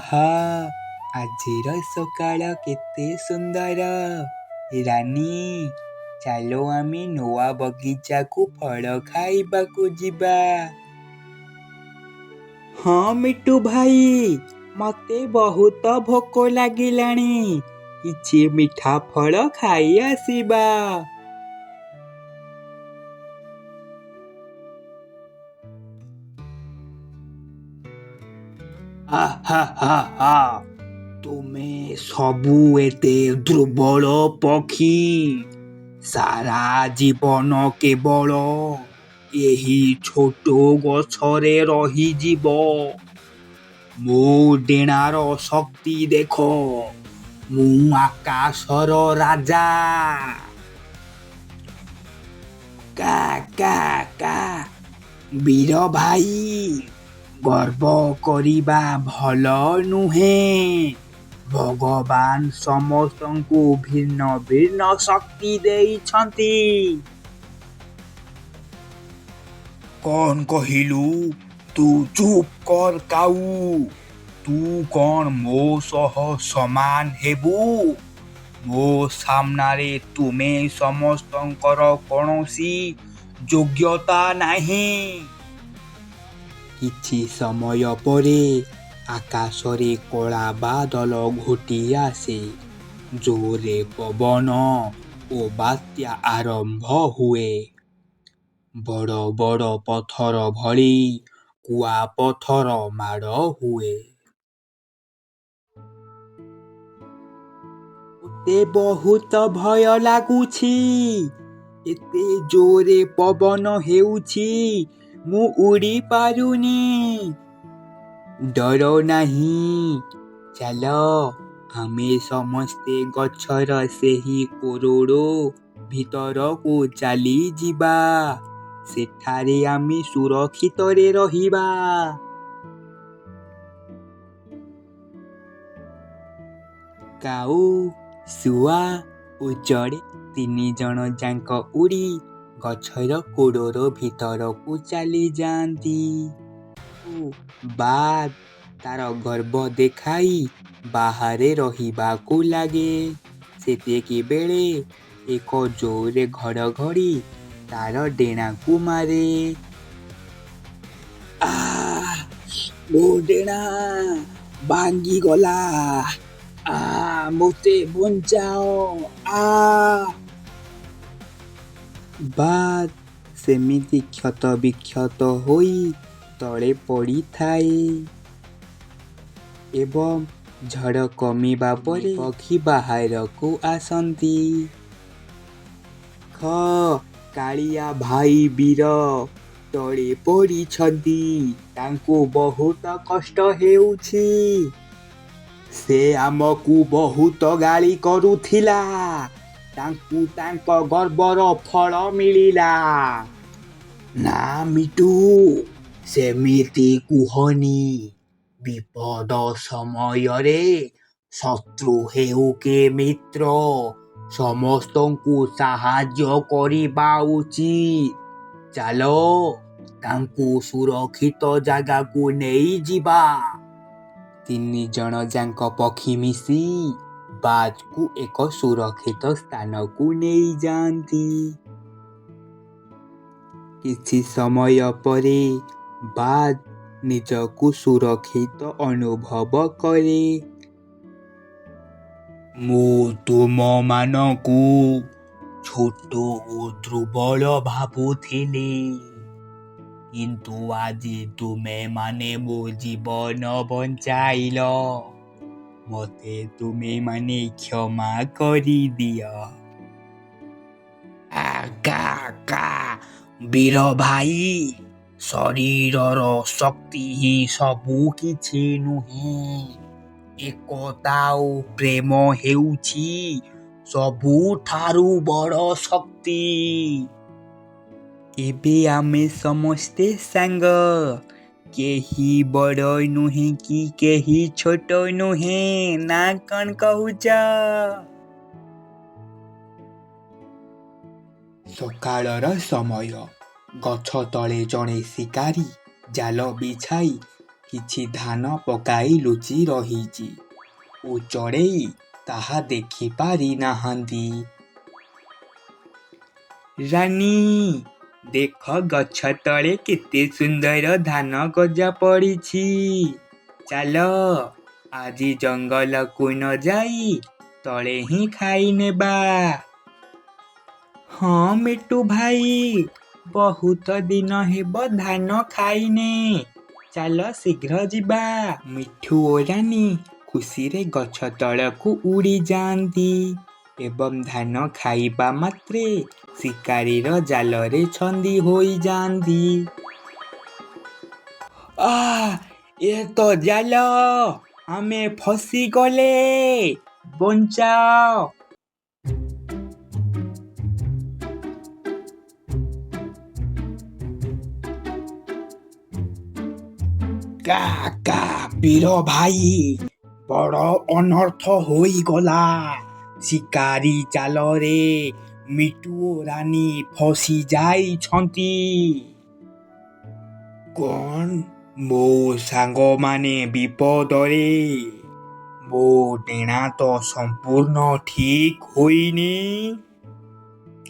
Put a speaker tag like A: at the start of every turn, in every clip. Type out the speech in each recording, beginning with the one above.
A: ଆହା, ଆଜିର ସକାଳ କେତେ ସୁନ୍ଦର। ରାନୀ, ଚାଲ ଆମେ ନୂଆ ବଗିଚାକୁ ଫଳ ଖାଇବାକୁ ଯିବା। ହଁ ମିଟୁ ଭାଇ, ମତେ ବହୁତ ଭୋକ ଲାଗିଲାଣି। କିଛି ମିଠା ଫଳ ଖାଇ ଆସିବା। ତୁମେ ସବୁ ଏତେ ଦୁର୍ବଳ ପକ୍ଷୀ। ସାରା ଜୀବନ କେବଳ ଏହି ଛୋଟ ଗଛରେ ରହିଯିବ। ମୋ ଡେଣାର ଶକ୍ତି ଦେଖ, ମୁଁ ଆକାଶର ରାଜା। କା କା କା ବୀର ଭାଇ, ଗର୍ବ କରିବା ଭଲ ନୁହେଁ। ଭଗବାନ ସମସ୍ତଙ୍କୁ ଭିନ୍ନ ଭିନ୍ନ ଶକ୍ତି ଦେଇଛନ୍ତି। କଣ କହିଲୁ? ତୁ ଚୁପ୍ କର କାଉ। ତୁ କଣ ମୋ ସହ ସମାନ ହେବୁ? ମୋ ସାମ୍ନାରେ ତୁମେ ସମସ୍ତଙ୍କର କୌଣସି ଯୋଗ୍ୟତା ନାହିଁ। କିଛି ସମୟ ପରେ ଆକାଶରେ କଳା ବାଦଲ ଘୋଟି ଆସେ। ଜୋରେ ପବନ ଓ ବାତ୍ୟା ଆରମ୍ଭ ହୁଏ। ବଡ଼ ବଡ଼ ପଥର ଭଳି କୁଆପଥର ମାଡ଼ ହୁଏ। ମୋତେ ବହୁତ ଭୟ ଲାଗୁଛି। ଏତେ ଜୋରେ ପବନ ହେଉଛି, ମୁଁ ଉଡ଼ି ପାରୁନି। ଡର ନାହିଁ, ଚାଲ ଆମେ ସମସ୍ତେ ଗଛର ସେହି କୋରଡ଼ ଭିତରକୁ ଚାଲିଯିବା। ସେଠାରେ ଆମେ ସୁରକ୍ଷିତରେ ରହିବା। କାଉ, ଶୁଆ ଓ ଚଢ଼େଇ ତିନି ଜଣ ଯାକ ଉଡ଼ି ଗଛର କୋରଡ଼ ଭିତରକୁ ଚାଲିଯାଆନ୍ତି। ବାଦ୍ ତାର ଗର୍ବ ଦେଖାଇ ବାହାରେ ରହିବାକୁ ଲାଗେ। ସେତିକିବେଳେ ଏକ ଜୋରେ ଘଡ଼ଘଡ଼ି ତାର ଡେଣାକୁ ମାରେ। ମୋ ଡେଣା ଭାଙ୍ଗିଗଲା। ମୋତେ ବଞ୍ଚାଅ। ବାଦ୍ ସେମିତି କ୍ଷତବିକ୍ଷତ ହୋଇ ତଳେ ପଡ଼ିଥାଏ। ଏବଂ ଝଡ଼ କମିବା ପରେ ପକ୍ଷୀ ବାହାରକୁ ଆସନ୍ତି। କାଳିଆ ଭାଇ ବୀର ତଳେ ପଡ଼ିଛନ୍ତି। ତାଙ୍କୁ ବହୁତ କଷ୍ଟ ହେଉଛି। ସେ ଆମକୁ ବହୁତ ଗାଳି କରୁଥିଲା। ତାଙ୍କୁ ତାଙ୍କ ଗର୍ବର ଫଳ ମିଳିଲା। ନା ମିଟୁ, ସେମିତି କୁହନି। ବିପଦ ସମୟରେ ଶତ୍ରୁ ହେଉ କି ମିତ୍ର, ସମସ୍ତଙ୍କୁ ସାହାଯ୍ୟ କରିବା ଉଚିତ। ଚାଲ ତାଙ୍କୁ ସୁରକ୍ଷିତ ଜାଗାକୁ ନେଇଯିବା। ତିନି ଜଣ ଯାକ ପକ୍ଷୀ ମିଶି ବାଜ୍କୁ ଏକ ସୁରକ୍ଷିତ ସ୍ଥାନକୁ ନେଇଯାଆନ୍ତି। କିଛି ସମୟ ପରେ ବାଜ୍ ନିଜକୁ ସୁରକ୍ଷିତ ଅନୁଭବ କରେ। ମୁଁ ତୁମମାନଙ୍କୁ ଛୋଟ ଓ ଦୁର୍ବଳ ଭାବୁଥିଲି, କିନ୍ତୁ ଆଜି ତୁମେମାନେ ମୋ ଜୀବନ ବଞ୍ଚାଇଲ। ମୋତେ ତୁମେମାନେ କ୍ଷମା କରିଦିଅ। ବୀର ଭାଇ, ଶରୀରର ଶକ୍ତି ହିଁ ସବୁ କିଛି ନୁହେଁ। ଏକତା ଓ ପ୍ରେମ ହେଉଛି ସବୁଠାରୁ ବଡ଼ ଶକ୍ତି। ଏବେ ଆମେ ସମସ୍ତେ ସାଙ୍ଗ। କେହି ବଡ଼ ନୁହେଁ କି କେହି ଛୋଟ ନୁହେଁ, ନା କ'ଣ କହୁଛ? ସକାଳର ସମୟ। ଗଛ ତଳେ ଜଣେ ଶିକାରୀ ଜାଲ ବିଛାଇ କିଛି ଧାନ ପକାଇ ଲୁଚି ରହିଛି ଓ ଚଢ଼େଇ ତାହା ଦେଖିପାରି ନାହାନ୍ତି। ରାନୀ, ଦେଖ ଗଛ ତଳେ କେତେ ସୁନ୍ଦର ଧାନ ଗଜା ପଡ଼ିଛି। ଚାଲ ଆଜି ଜଙ୍ଗଲକୁ ନ ଯାଇ ତଳେ ହିଁ ଖାଇ ନେବା। ହଁ ମିଟୁ ଭାଇ, ବହୁତ ଦିନ ହେବ ଧାନ ଖାଇନେ। ଚାଲ ଶୀଘ୍ର ଯିବା। ମିଠୁ ଓ ରାନୀ ଖୁସିରେ ଗଛ ତଳକୁ ଉଡ଼ି ଯାଆନ୍ତି ଏବଂ ଧାନ ଖାଇବା ମାତ୍ରେ ଶିକାରୀର ଜାଲରେ ଛନ୍ଦି ହୋଇଯାଆନ୍ତି। ଏ ତ ଜାଲ, ଆମେ ଫସିଗଲେ, ବଞ୍ଚାଅ। ବୀର ଭାଇ, ବଡ଼ ଅନର୍ଥ ହୋଇଗଲା। ଶିକାରୀ ଜାଲରେ ମିଟୁ ଓ ରାନୀ ଫସି ଯାଇଛନ୍ତି। କଣ ମୋ ସାଙ୍ଗମାନେ ବିପଦରେ? ମୋ ଡେଣା ତ ସମ୍ପୂର୍ଣ୍ଣ ଠିକ୍ ହୋଇନି।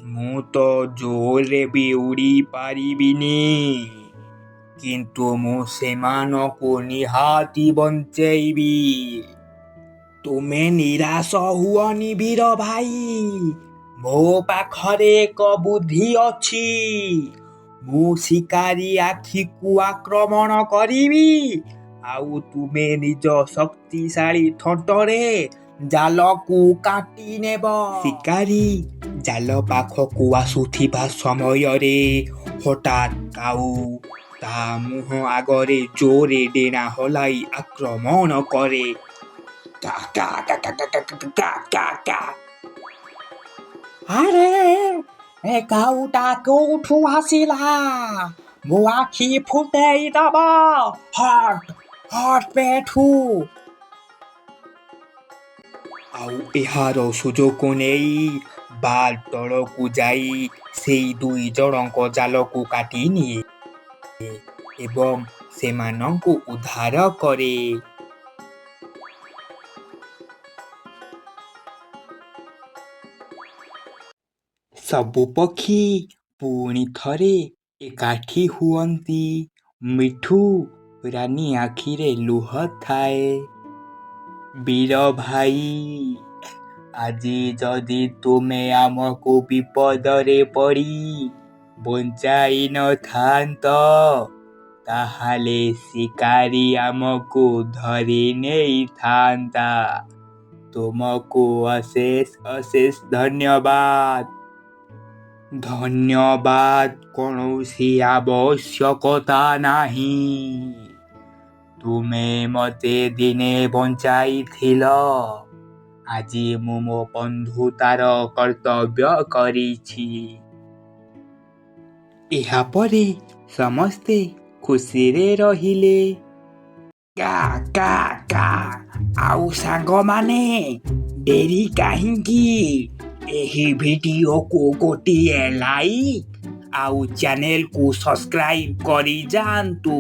A: ମୁଁ ତ ଜୋରରେ ବି ଉଡ଼ି ପାରିବିନି, କିନ୍ତୁ ମୁଁ ସେମାନଙ୍କୁ ନିହାତି ବଞ୍ଚେଇବି। ତୁମେ ନିରାଶ ହୁଅନି ବୀର ଭାଇ, ମୋ ପାଖରେ ଏକ ବୁଦ୍ଧି ଅଛି। ମୁଁ ଶିକାରୀ ଆଖିକୁ ଆକ୍ରମଣ କରିବି ଆଉ ତୁମେ ନିଜ ଶକ୍ତିଶାଳୀ ଥଣ୍ଟରେ ଜାଲକୁ କାଟି ନେବ। ଶିକାରୀ ଜାଲ ପାଖକୁ ଆସୁଥିବା ସମୟରେ ହଠାତ୍ କାଉ ତା ମୁହଁ ଆଗରେ ଜୋରରେ ଡେଣା ହଲାଇ ଆକ୍ରମଣ କରେ। ଆରେ, ଏ କାଉଟା କୋଉଠୁ ଆସିଲା? ମୋ ଆଖି ଫୁଟେଇ ଦବ। ହଟ୍ ପେଠୁ। ଆଉ ଏହାର ସୁଯୋଗ ନେଇ ବାଲ୍ ତଳକୁ ଯାଇ ସେଇ ଦୁଇ ଜଣଙ୍କ ଜାଲକୁ କାଟି ନିଏ ଏବଂ ସେମାନଙ୍କୁ ଉଦ୍ଧାର କରେ। ସବୁ ପକ୍ଷୀ ପୁଣି ଥରେ ଏକାଠି ହୁଅନ୍ତି। ମିଠୁ ରାନୀ ଆଖିରେ ଲୁହ ଥାଏ। ବୀର ଭାଇ, ଆଜି ଯଦି ତୁମେ ଆମକୁ ବିପଦରେ ପଡ଼ି ବଞ୍ଚାଇ ନଥାନ୍ତ, ତାହେଲେ ଶିକାରୀ ଆମକୁ ଧରି ନେଇଥାନ୍ତା। ତୁମକୁ ଅଶେଷ ଅଶେଷ ଧନ୍ୟବାଦ। କୌଣସି ଆବଶ୍ୟକତା ନାହିଁ। ତୁମେ ମୋତେ ଦିନେ ବଞ୍ଚାଇଥିଲ। ଆଜି ମୁଁ ମୋ ବନ୍ଧୁତାର କର୍ତ୍ତବ୍ୟ କରିଛି। ଏହାପରେ ସମସ୍ତେ ଖୁସିରେ ରହିଲେ। ଆଉ ସାଙ୍ଗମାନେ, ଡେରି କାହିଁକି? ଏହି ଭିଡିଓକୁ ଗୋଟିଏ ଲାଇକ୍ ଆଉ ଚ୍ୟାନେଲକୁ ସବସ୍କ୍ରାଇବ୍ କରି ଯାଆନ୍ତୁ।